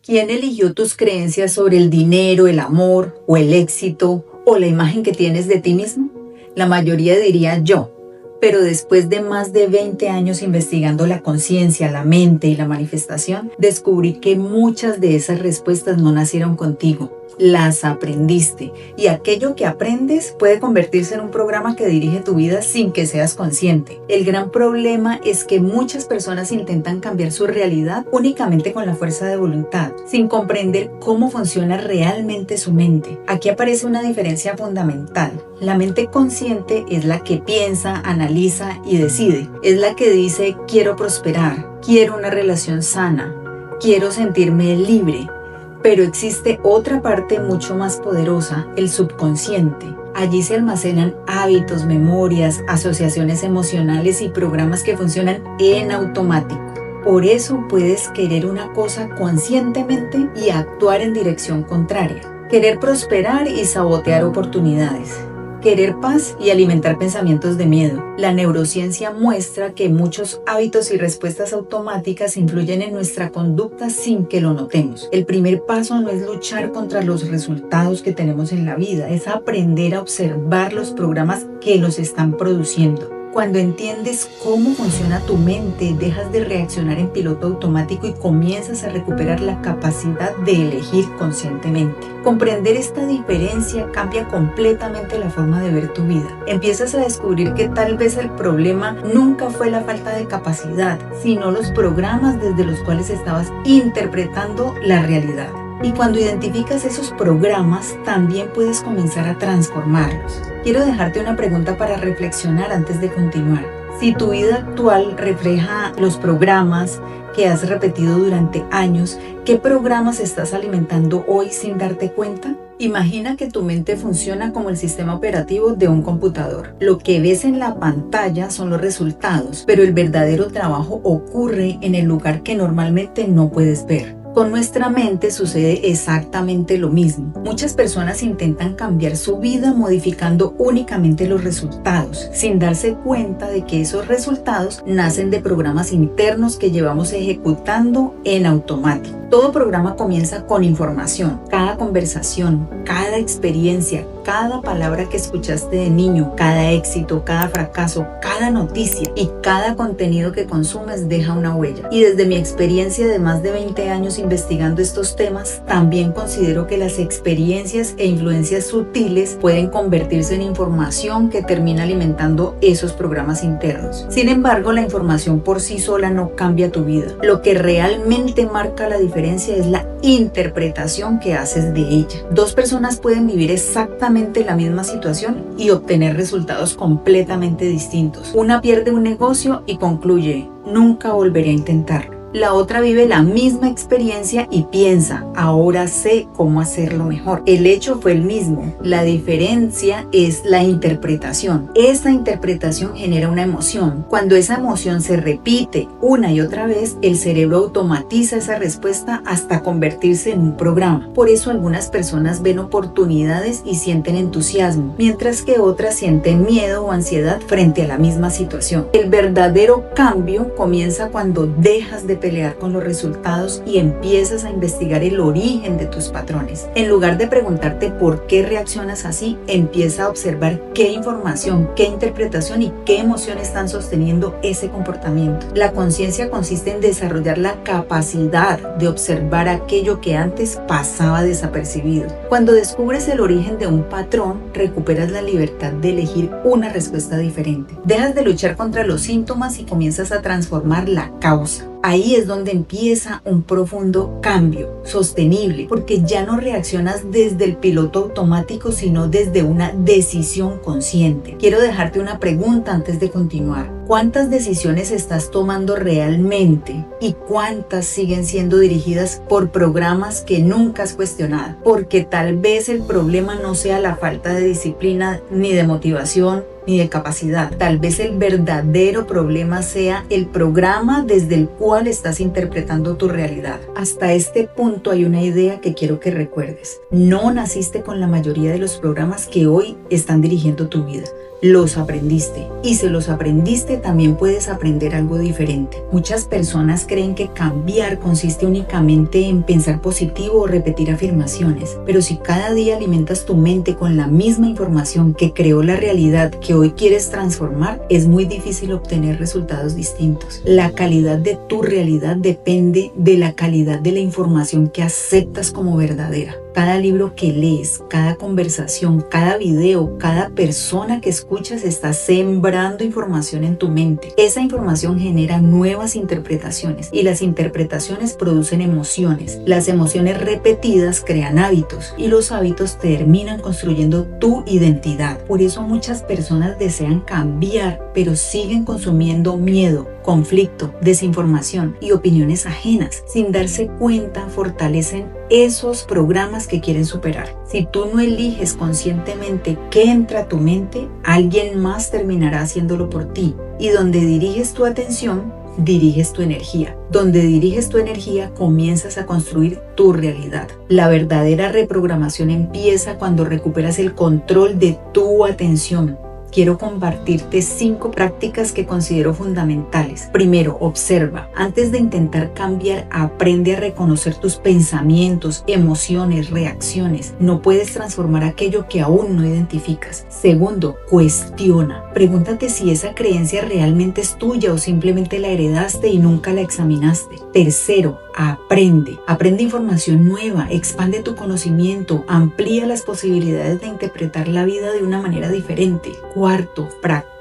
¿Quién eligió tus creencias sobre el dinero, el amor o el éxito o la imagen que tienes de ti mismo? La mayoría diría yo, pero después de más de 20 años investigando la conciencia, la mente y la manifestación, descubrí que muchas de esas respuestas no nacieron contigo. Las aprendiste, y aquello que aprendes puede convertirse en un programa que dirige tu vida sin que seas consciente. El gran problema es que muchas personas intentan cambiar su realidad únicamente con la fuerza de voluntad, sin comprender cómo funciona realmente su mente. Aquí aparece una diferencia fundamental. La mente consciente es la que piensa, analiza y decide. Es la que dice: quiero prosperar, quiero una relación sana, quiero sentirme libre. Pero existe otra parte mucho más poderosa, el subconsciente. Allí se almacenan hábitos, memorias, asociaciones emocionales y programas que funcionan en automático. Por eso puedes querer una cosa conscientemente y actuar en dirección contraria. Querer prosperar y sabotear oportunidades. Querer paz y alimentar pensamientos de miedo. La neurociencia muestra que muchos hábitos y respuestas automáticas influyen en nuestra conducta sin que lo notemos. El primer paso no es luchar contra los resultados que tenemos en la vida, es aprender a observar los programas que los están produciendo. Cuando entiendes cómo funciona tu mente, dejas de reaccionar en piloto automático y comienzas a recuperar la capacidad de elegir conscientemente. Comprender esta diferencia cambia completamente la forma de ver tu vida. Empiezas a descubrir que tal vez el problema nunca fue la falta de capacidad, sino los programas desde los cuales estabas interpretando la realidad. Y cuando identificas esos programas, también puedes comenzar a transformarlos. Quiero dejarte una pregunta para reflexionar antes de continuar. Si tu vida actual refleja los programas que has repetido durante años, ¿qué programas estás alimentando hoy sin darte cuenta? Imagina que tu mente funciona como el sistema operativo de un computador. Lo que ves en la pantalla son los resultados, pero el verdadero trabajo ocurre en el lugar que normalmente no puedes ver. Con nuestra mente sucede exactamente lo mismo. Muchas personas intentan cambiar su vida modificando únicamente los resultados, sin darse cuenta de que esos resultados nacen de programas internos que llevamos ejecutando en automático. Todo programa comienza con información. Cada conversación, cada experiencia, cada palabra que escuchaste de niño, cada éxito, cada fracaso, cada noticia y cada contenido que consumes deja una huella. Y desde mi experiencia de más de 20 años investigando estos temas, también considero que las experiencias e influencias sutiles pueden convertirse en información que termina alimentando esos programas internos. Sin embargo, la información por sí sola no cambia tu vida. Lo que realmente marca la diferencia es la interpretación que haces de ella. Dos personas pueden vivir exactamente la misma situación y obtener resultados completamente distintos. Una pierde un negocio y concluye: nunca volveré a intentarlo. La otra vive la misma experiencia y piensa: ahora sé cómo hacerlo mejor. El hecho fue el mismo. La diferencia es la interpretación. Esa interpretación genera una emoción. Cuando esa emoción se repite una y otra vez, el cerebro automatiza esa respuesta hasta convertirse en un programa. Por eso algunas personas ven oportunidades y sienten entusiasmo, mientras que otras sienten miedo o ansiedad frente a la misma situación. El verdadero cambio comienza cuando dejas de pelear con los resultados y empiezas a investigar el origen de tus patrones. En lugar de preguntarte por qué reaccionas así, empieza a observar qué información, qué interpretación y qué emoción están sosteniendo ese comportamiento. La conciencia consiste en desarrollar la capacidad de observar aquello que antes pasaba desapercibido. Cuando descubres el origen de un patrón, recuperas la libertad de elegir una respuesta diferente. Dejas de luchar contra los síntomas y comienzas a transformar la causa. Ahí es donde empieza un profundo cambio sostenible, porque ya no reaccionas desde el piloto automático, sino desde una decisión consciente. Quiero dejarte una pregunta antes de continuar. ¿Cuántas decisiones estás tomando realmente y cuántas siguen siendo dirigidas por programas que nunca has cuestionado? Porque tal vez el problema no sea la falta de disciplina ni de motivación ni de capacidad. Tal vez el verdadero problema sea el programa desde el cual estás interpretando tu realidad. Hasta este punto hay una idea que quiero que recuerdes. No naciste con la mayoría de los programas que hoy están dirigiendo tu vida. los aprendiste. Y si los aprendiste, también puedes aprender algo diferente. Muchas personas creen que cambiar consiste únicamente en pensar positivo o repetir afirmaciones. Pero si cada día alimentas tu mente con la misma información que creó la realidad que hoy quieres transformar, es muy difícil obtener resultados distintos. La calidad de tu realidad depende de la calidad de la información que aceptas como verdadera. Cada libro que lees, cada conversación, cada video, cada persona que escuchas está sembrando información en tu mente. Esa información genera nuevas interpretaciones y las interpretaciones producen emociones. Las emociones repetidas crean hábitos y los hábitos terminan construyendo tu identidad. Por eso muchas personas desean cambiar, pero siguen consumiendo miedo, conflicto, desinformación y opiniones ajenas. Sin darse cuenta, fortalecen esos programas que quieren superar. Si tú no eliges conscientemente qué entra a tu mente, alguien más terminará haciéndolo por ti. Y donde diriges tu atención, diriges tu energía. Donde diriges tu energía, comienzas a construir tu realidad. La verdadera reprogramación empieza cuando recuperas el control de tu atención. Quiero compartirte 5 prácticas que considero fundamentales. Primero, observa. Antes de intentar cambiar, aprende a reconocer tus pensamientos, emociones, reacciones. No puedes transformar aquello que aún no identificas. Segundo, cuestiona. Pregúntate si esa creencia realmente es tuya o simplemente la heredaste y nunca la examinaste. Tercero, aprende. Aprende información nueva, expande tu conocimiento, amplía las posibilidades de interpretar la vida de una manera diferente. Cuarto, practica.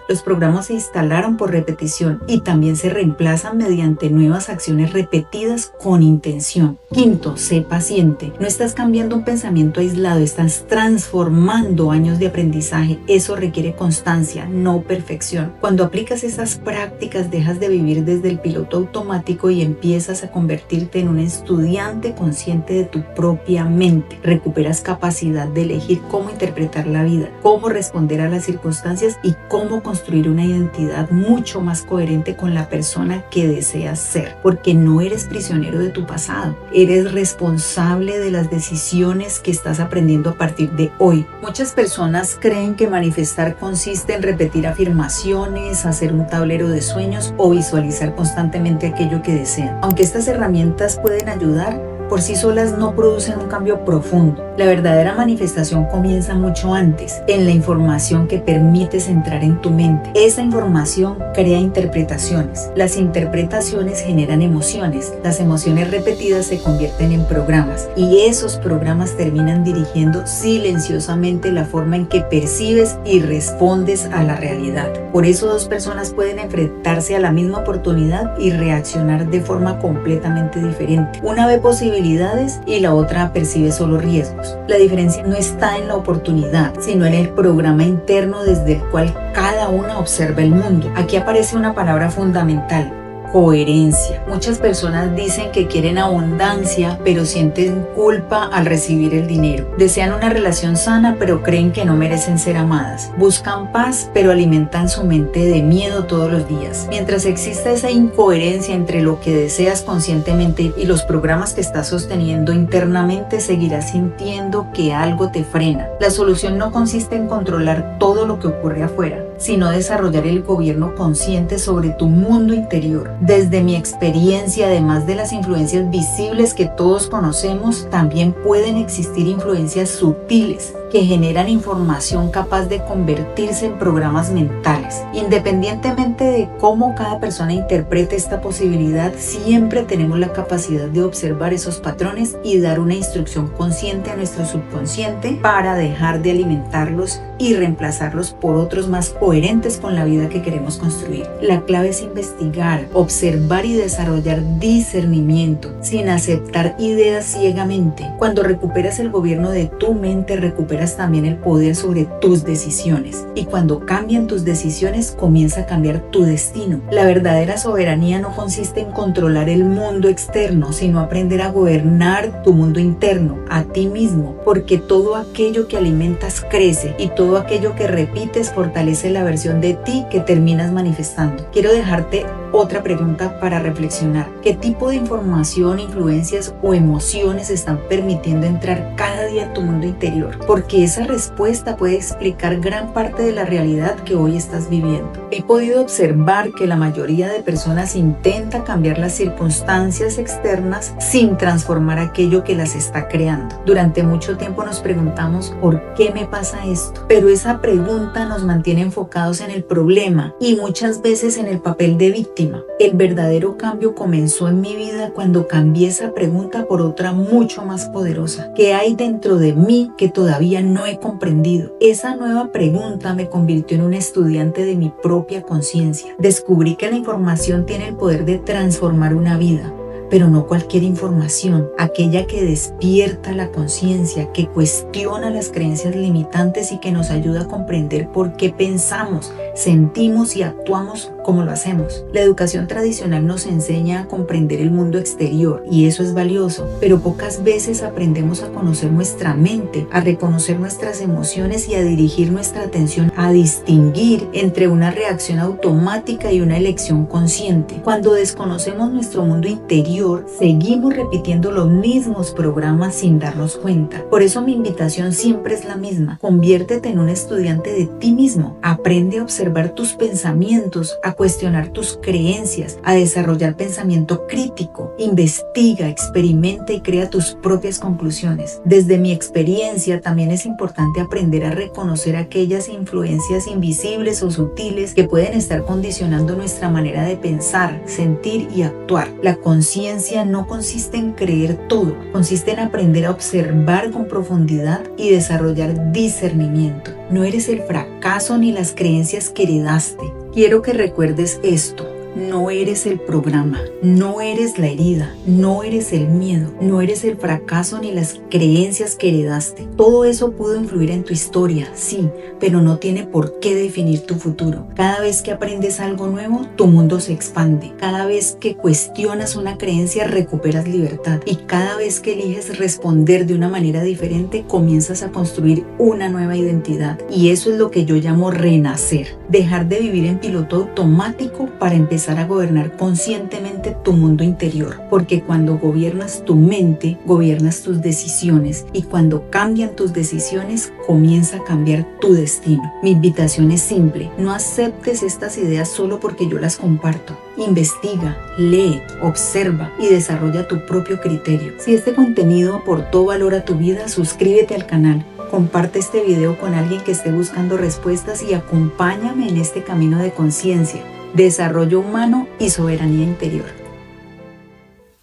Los programas se instalaron por repetición y también se reemplazan mediante nuevas acciones repetidas con intención. Quinto, sé paciente. No estás cambiando un pensamiento aislado, estás transformando años de aprendizaje. Eso requiere constancia, no perfección. Cuando aplicas esas prácticas, dejas de vivir desde el piloto automático y empiezas a convertirte en un estudiante consciente de tu propia mente. Recuperas capacidad de elegir cómo interpretar la vida, cómo responder a las circunstancias y cómo construir una identidad mucho más coherente con la persona que deseas ser, porque no eres prisionero de tu pasado, eres responsable de las decisiones que estás aprendiendo a partir de hoy. Muchas personas creen que manifestar consiste en repetir afirmaciones, hacer un tablero de sueños o visualizar constantemente aquello que desean. Aunque estas herramientas pueden ayudar, por sí solas no producen un cambio profundo. La verdadera manifestación comienza mucho antes, en la información que permites entrar en tu mente. Esa información crea interpretaciones. Las interpretaciones generan emociones. Las emociones repetidas se convierten en programas y esos programas terminan dirigiendo silenciosamente la forma en que percibes y respondes a la realidad. Por eso 2 personas pueden enfrentarse a la misma oportunidad y reaccionar de forma completamente diferente. Una ve posibilidades y la otra percibe solo riesgos. La diferencia no está en la oportunidad, sino en el programa interno desde el cual cada una observa el mundo. Aquí aparece una palabra fundamental: coherencia. Muchas personas dicen que quieren abundancia, pero sienten culpa al recibir el dinero. Desean una relación sana, pero creen que no merecen ser amadas. Buscan paz, pero alimentan su mente de miedo todos los días. Mientras exista esa incoherencia entre lo que deseas conscientemente y los programas que estás sosteniendo internamente, seguirás sintiendo que algo te frena. La solución no consiste en controlar todo lo que ocurre afuera, sino desarrollar el gobierno consciente sobre tu mundo interior. Desde mi experiencia, además de las influencias visibles que todos conocemos, también pueden existir influencias sutiles que generan información capaz de convertirse en programas mentales. Independientemente de cómo cada persona interprete esta posibilidad, siempre tenemos la capacidad de observar esos patrones y dar una instrucción consciente a nuestro subconsciente para dejar de alimentarlos y reemplazarlos por otros más coherentes con la vida que queremos construir. La clave es investigar, observar y desarrollar discernimiento, sin aceptar ideas ciegamente. Cuando recuperas el gobierno de tu mente, recuperas también el poder sobre tus decisiones. Y cuando cambian tus decisiones, comienza a cambiar tu destino. La verdadera soberanía no consiste en controlar el mundo externo, sino aprender a gobernar tu mundo interno, a ti mismo, porque todo aquello que alimentas crece y todo aquello que repites fortalece la versión de ti que terminas manifestando. Quiero dejarte Otra pregunta para reflexionar: ¿qué tipo de información, influencias o emociones están permitiendo entrar cada día a tu mundo interior? Porque esa respuesta puede explicar gran parte de la realidad que hoy estás viviendo. He podido observar que la mayoría de personas intenta cambiar las circunstancias externas sin transformar aquello que las está creando. Durante mucho tiempo nos preguntamos ¿por qué me pasa esto? Pero esa pregunta nos mantiene enfocados en el problema y muchas veces en el papel de víctima. El verdadero cambio comenzó en mi vida cuando cambié esa pregunta por otra mucho más poderosa. ¿Qué hay dentro de mí que todavía no he comprendido? Esa nueva pregunta me convirtió en un estudiante de mi propia conciencia. Descubrí que la información tiene el poder de transformar una vida, pero no cualquier información, aquella que despierta la conciencia, que cuestiona las creencias limitantes y que nos ayuda a comprender por qué pensamos, sentimos y actuamos como lo hacemos. La educación tradicional nos enseña a comprender el mundo exterior y eso es valioso, pero pocas veces aprendemos a conocer nuestra mente, a reconocer nuestras emociones y a dirigir nuestra atención a distinguir entre una reacción automática y una elección consciente. Cuando desconocemos nuestro mundo interior, seguimos repitiendo los mismos programas sin darnos cuenta. Por eso mi invitación siempre es la misma: conviértete en un estudiante de ti mismo, aprende a observar tus pensamientos, a cuestionar tus creencias, a desarrollar pensamiento crítico, investiga, experimenta y crea tus propias conclusiones. Desde mi experiencia también es importante aprender a reconocer aquellas influencias invisibles o sutiles que pueden estar condicionando nuestra manera de pensar, sentir y actuar. La conciencia no consiste en creer todo, consiste en aprender a observar con profundidad y desarrollar discernimiento. No eres el fracaso ni las creencias que heredaste. Quiero que recuerdes esto: no eres el programa, no eres la herida, no eres el miedo, no eres el fracaso ni las creencias que heredaste. Todo eso pudo influir en tu historia, sí, pero no tiene por qué definir tu futuro. Cada vez que aprendes algo nuevo, tu mundo se expande. Cada vez que cuestionas una creencia, recuperas libertad. Y cada vez que eliges responder de una manera diferente, comienzas a construir una nueva identidad. Y eso es lo que yo llamo renacer. Dejar de vivir en piloto automático para empezar a gobernar conscientemente tu mundo interior, porque cuando gobiernas tu mente, gobiernas tus decisiones, y cuando cambian tus decisiones, comienza a cambiar tu destino. Mi invitación es simple: no aceptes estas ideas solo porque yo las comparto. Investiga, lee, observa y desarrolla tu propio criterio. Si este contenido aportó valor a tu vida, suscríbete al canal. Comparte este video con alguien que esté buscando respuestas y acompáñame en este camino de conciencia, desarrollo humano y soberanía interior.